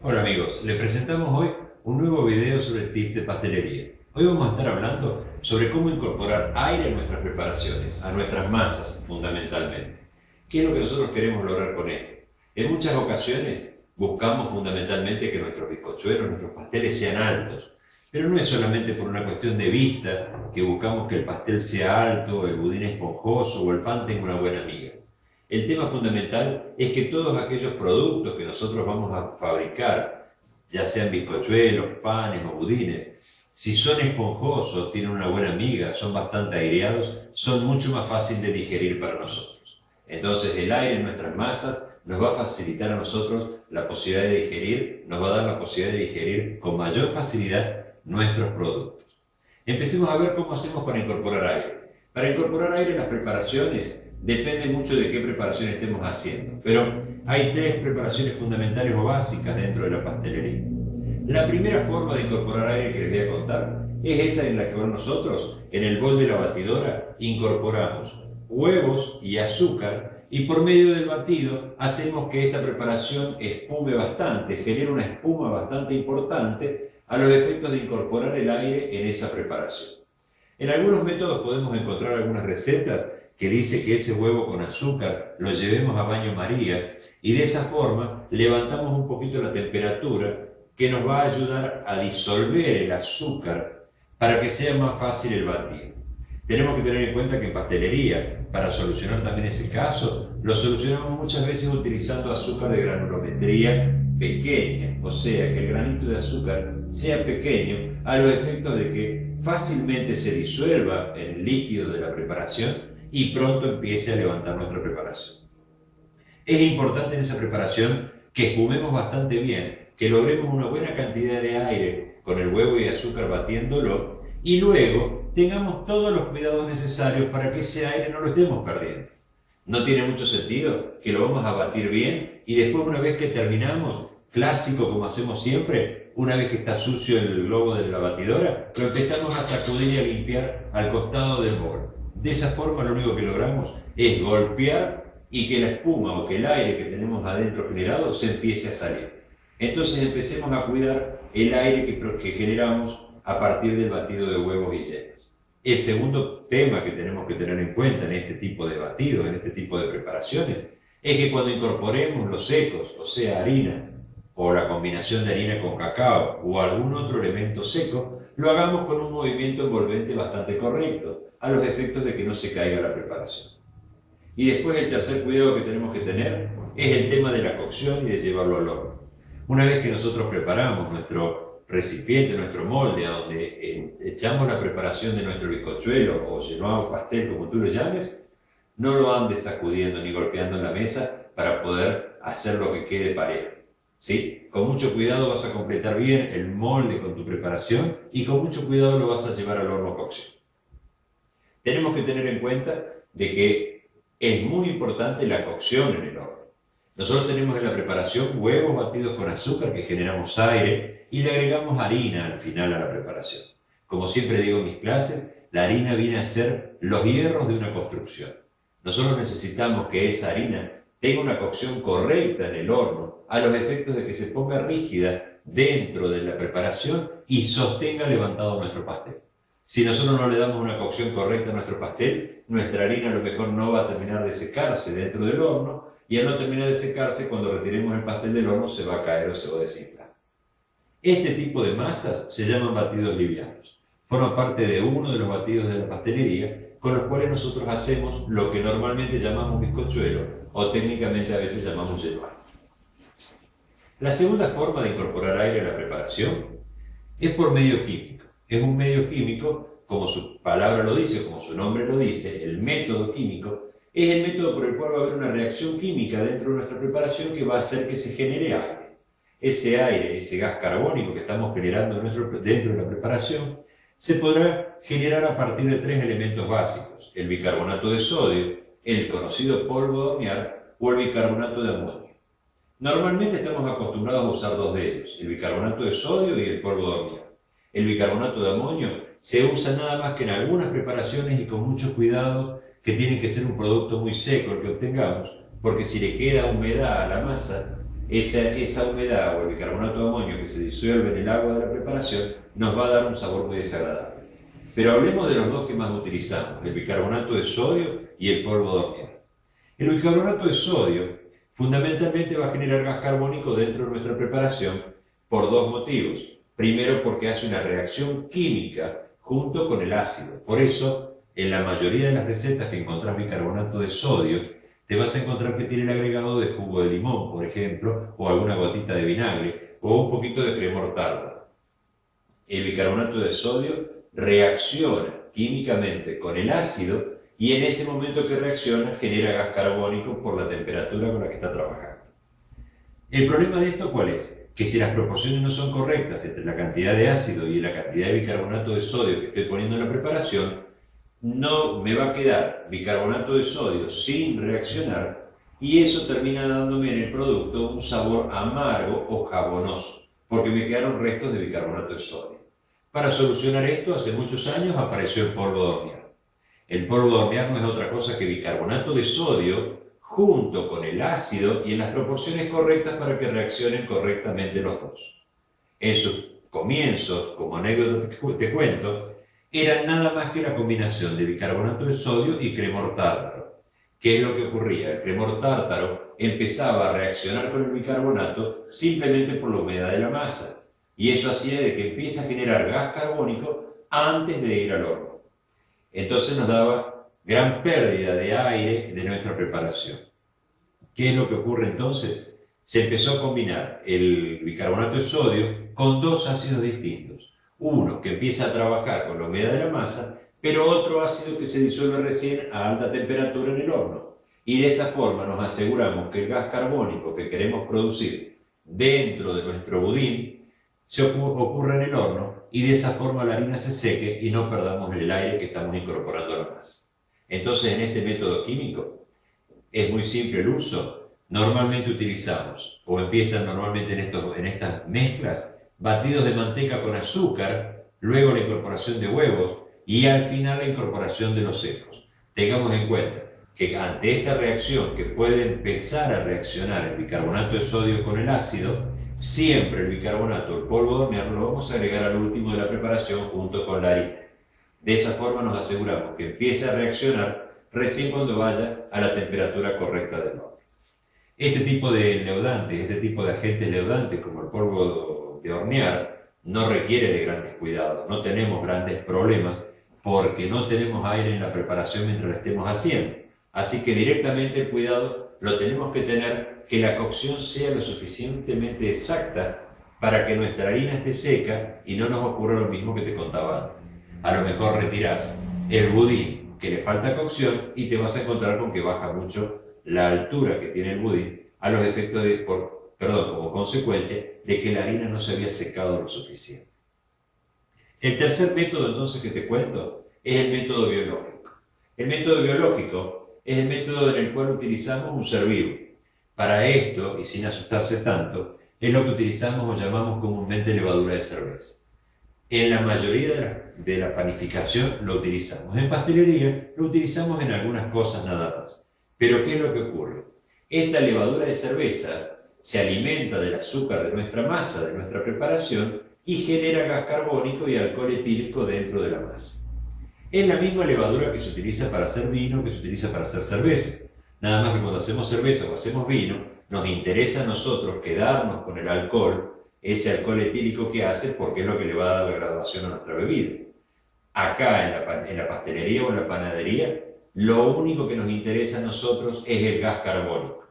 Hola amigos, les presentamos hoy un nuevo video sobre tips de pastelería. Hoy vamos a estar hablando sobre cómo incorporar aire a nuestras preparaciones, a nuestras masas fundamentalmente. ¿Qué es lo que nosotros queremos lograr con esto? En muchas ocasiones buscamos fundamentalmente que nuestros bizcochuelos, nuestros pasteles sean altos, pero no es solamente por una cuestión de vista que buscamos que el pastel sea alto, el budín esponjoso o el pan tenga una buena miga. El tema fundamental es que todos aquellos productos que nosotros vamos a fabricar, ya sean bizcochuelos, panes o budines, si son esponjosos, tienen una buena miga, son bastante aireados, son mucho más fáciles de digerir para nosotros. Entonces el aire en nuestras masas nos va a facilitar a nosotros la posibilidad de digerir, nos va a dar la posibilidad de digerir con mayor facilidad nuestros productos. Empecemos a ver cómo hacemos para incorporar aire. Para incorporar aire en las preparaciones, depende mucho de qué preparación estemos haciendo, pero hay tres preparaciones fundamentales o básicas dentro de la pastelería. La primera forma de incorporar aire que les voy a contar es esa en la que nosotros, en el bol de la batidora, incorporamos huevos y azúcar y por medio del batido hacemos que esta preparación espume bastante, genere una espuma bastante importante a los efectos de incorporar el aire en esa preparación. En algunos métodos podemos encontrar algunas recetas que dice que ese huevo con azúcar lo llevemos a baño María y de esa forma levantamos un poquito la temperatura que nos va a ayudar a disolver el azúcar para que sea más fácil el batido. Tenemos que tener en cuenta que en pastelería, para solucionar también ese caso, lo solucionamos muchas veces utilizando azúcar de granulometría pequeña, o sea que el granito de azúcar sea pequeño a los efectos de que fácilmente se disuelva en el líquido de la preparación y pronto empiece a levantar nuestra preparación. Es importante en esa preparación que espumemos bastante bien, que logremos una buena cantidad de aire con el huevo y azúcar batiéndolo y luego tengamos todos los cuidados necesarios para que ese aire no lo estemos perdiendo. No tiene mucho sentido que lo vamos a batir bien y después una vez que terminamos, clásico como hacemos siempre, una vez que está sucio el globo de la batidora, lo empezamos a sacudir y a limpiar al costado del bol. De esa forma lo único que logramos es golpear y que la espuma o que el aire que tenemos adentro generado se empiece a salir. Entonces empecemos a cuidar el aire que generamos a partir del batido de huevos y yemas. El segundo tema que tenemos que tener en cuenta en este tipo de batidos, en este tipo de preparaciones, es que cuando incorporemos los secos, o sea harina, o la combinación de harina con cacao o algún otro elemento seco, lo hagamos con un movimiento envolvente bastante correcto, a los efectos de que no se caiga la preparación. Y después el tercer cuidado que tenemos que tener es el tema de la cocción y de llevarlo al horno. Una vez que nosotros preparamos nuestro recipiente, nuestro molde, a donde echamos la preparación de nuestro bizcochuelo o llenado pastel, como tú lo llames, no lo andes sacudiendo ni golpeando en la mesa para poder hacer lo que quede parejo. ¿Sí? Con mucho cuidado vas a completar bien el molde con tu preparación y con mucho cuidado lo vas a llevar al horno a cocción. Tenemos que tener en cuenta de que es muy importante la cocción en el horno. Nosotros tenemos en la preparación huevos batidos con azúcar que generamos aire y le agregamos harina al final a la preparación. Como siempre digo en mis clases, la harina viene a ser los hierros de una construcción. Nosotros necesitamos que esa harina tenga una cocción correcta en el horno a los efectos de que se ponga rígida dentro de la preparación y sostenga levantado nuestro pastel. Si nosotros no le damos una cocción correcta a nuestro pastel, nuestra harina a lo mejor no va a terminar de secarse dentro del horno y al no terminar de secarse, cuando retiremos el pastel del horno se va a caer o se va a desinflar. Este tipo de masas se llaman batidos livianos. Forman parte de uno de los batidos de la pastelería con los cuales nosotros hacemos lo que normalmente llamamos bizcochuelo o técnicamente a veces llamamos yenuano. La segunda forma de incorporar aire a la preparación es por medio químico. Es un medio químico, como su palabra lo dice, como su nombre lo dice, el método químico, es el método por el cual va a haber una reacción química dentro de nuestra preparación que va a hacer que se genere aire. Ese aire, ese gas carbónico que estamos generando dentro de la preparación, se podrá generar a partir de tres elementos básicos: el bicarbonato de sodio, el conocido polvo de hornear o el bicarbonato de amonio. Normalmente estamos acostumbrados a usar dos de ellos, el bicarbonato de sodio y el polvo de hornear. El bicarbonato de amonio se usa nada más que en algunas preparaciones y con mucho cuidado, que tiene que ser un producto muy seco el que obtengamos, porque si le queda humedad a la masa, esa humedad o el bicarbonato de amonio que se disuelve en el agua de la preparación nos va a dar un sabor muy desagradable. Pero hablemos de los dos que más utilizamos, el bicarbonato de sodio y el polvo de hornear. El bicarbonato de sodio fundamentalmente va a generar gas carbónico dentro de nuestra preparación por dos motivos. Primero, porque hace una reacción química junto con el ácido. Por eso, en la mayoría de las recetas que encontrás bicarbonato de sodio, te vas a encontrar que tiene el agregado de jugo de limón, por ejemplo, o alguna gotita de vinagre, o un poquito de cremor tártaro. El bicarbonato de sodio reacciona químicamente con el ácido y en ese momento que reacciona genera gas carbónico por la temperatura con la que está trabajando. ¿El problema de esto cuál es? Que si las proporciones no son correctas entre la cantidad de ácido y la cantidad de bicarbonato de sodio que estoy poniendo en la preparación, no me va a quedar bicarbonato de sodio sin reaccionar y eso termina dándome en el producto un sabor amargo o jabonoso, porque me quedaron restos de bicarbonato de sodio. Para solucionar esto, hace muchos años apareció el polvo de hornear. El polvo de hornear no es otra cosa que bicarbonato de sodio junto con el ácido y en las proporciones correctas para que reaccionen correctamente los dos. En sus comienzos, como anécdota te cuento, eran nada más que la combinación de bicarbonato de sodio y cremor tártaro. ¿Qué es lo que ocurría? El cremor tártaro empezaba a reaccionar con el bicarbonato simplemente por la humedad de la masa y eso hacía de que empiece a generar gas carbónico antes de ir al horno. Entonces nos daba gran pérdida de aire de nuestra preparación. ¿Qué es lo que ocurre entonces? Se empezó a combinar el bicarbonato de sodio con dos ácidos distintos. Uno que empieza a trabajar con la humedad de la masa, pero otro ácido que se disuelve recién a alta temperatura en el horno. Y de esta forma nos aseguramos que el gas carbónico que queremos producir dentro de nuestro budín se ocurra en el horno y de esa forma la harina se seque y no perdamos el aire que estamos incorporando a la masa. Entonces, en este método químico es muy simple el uso. Normalmente utilizamos, o empiezan normalmente en estas mezclas, batidos de manteca con azúcar, luego la incorporación de huevos y al final la incorporación de los secos. Tengamos en cuenta que ante esta reacción que puede empezar a reaccionar el bicarbonato de sodio con el ácido, siempre el bicarbonato, el polvo de hornear, lo vamos a agregar al último de la preparación junto con la harina. De esa forma nos aseguramos que empiece a reaccionar recién cuando vaya a la temperatura correcta del horno. Este tipo de leudantes, este tipo de agentes leudantes como el polvo de hornear, no requiere de grandes cuidados, no tenemos grandes problemas porque no tenemos aire en la preparación mientras lo estemos haciendo. Así que directamente el cuidado lo tenemos que tener que la cocción sea lo suficientemente exacta para que nuestra harina esté seca y no nos ocurra lo mismo que te contaba antes. A lo mejor retirás el budín que le falta cocción y te vas a encontrar con que baja mucho la altura que tiene el budín a los efectos como consecuencia de que la harina no se había secado lo suficiente. El tercer método entonces que te cuento es el método biológico. El método biológico es el método en el cual utilizamos un ser vivo. Para esto, y sin asustarse tanto, es lo que utilizamos o llamamos comúnmente levadura de cerveza. En la mayoría de la panificación lo utilizamos. En pastelería lo utilizamos en algunas cosas nada más. Pero ¿qué es lo que ocurre? Esta levadura de cerveza se alimenta del azúcar de nuestra masa, de nuestra preparación, y genera gas carbónico y alcohol etílico dentro de la masa. Es la misma levadura que se utiliza para hacer vino, que se utiliza para hacer cerveza. Nada más que cuando hacemos cerveza o hacemos vino, nos interesa a nosotros quedarnos con el alcohol, ese alcohol etílico que hace, porque es lo que le va a dar la graduación a nuestra bebida. Acá en la pastelería o en la panadería, lo único que nos interesa a nosotros es el gas carbónico.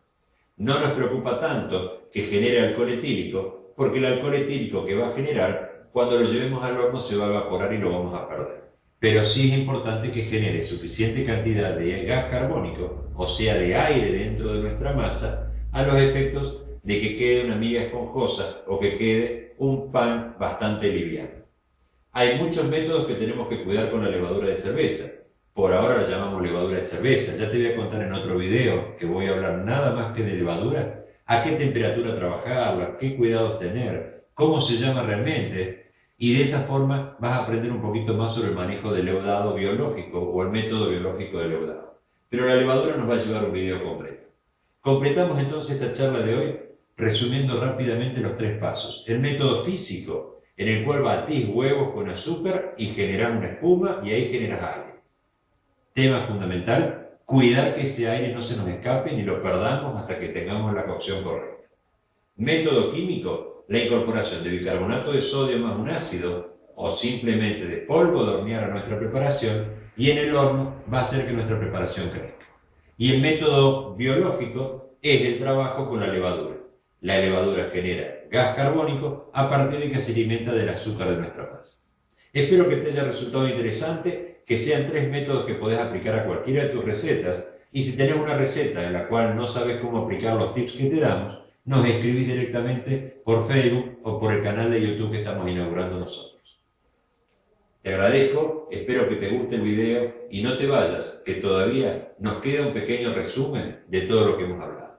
No nos preocupa tanto que genere alcohol etílico, porque el alcohol etílico que va a generar, cuando lo llevemos al horno se va a evaporar y lo vamos a perder. Pero sí es importante que genere suficiente cantidad de gas carbónico, o sea, de aire dentro de nuestra masa, a los efectos de que quede una miga esponjosa o que quede un pan bastante liviano. Hay muchos métodos que tenemos que cuidar con la levadura de cerveza. Por ahora la llamamos levadura de cerveza. Ya te voy a contar en otro video, que voy a hablar nada más que de levadura, a qué temperatura trabajarla, qué cuidados tener, cómo se llama realmente. Y de esa forma vas a aprender un poquito más sobre el manejo del leudado biológico o el método biológico de leudado. Pero la levadura nos va a llevar un video completo. Completamos entonces esta charla de hoy resumiendo rápidamente los 3 pasos. El método físico, en el cual batís huevos con azúcar y generás una espuma y ahí generas aire. Tema fundamental, cuidar que ese aire no se nos escape ni lo perdamos hasta que tengamos la cocción correcta. Método químico, la incorporación de bicarbonato de sodio más un ácido o simplemente de polvo de hornear a nuestra preparación y en el horno va a hacer que nuestra preparación crezca. Y el método biológico es el trabajo con la levadura. La levadura genera gas carbónico a partir de que se alimenta del azúcar de nuestra masa. Espero que te haya resultado interesante, que sean 3 métodos que podés aplicar a cualquiera de tus recetas, y si tenés una receta en la cual no sabes cómo aplicar los tips que te damos, nos escribís directamente por Facebook o por el canal de YouTube que estamos inaugurando nosotros. Te agradezco, espero que te guste el video y no te vayas, que todavía nos queda un pequeño resumen de todo lo que hemos hablado.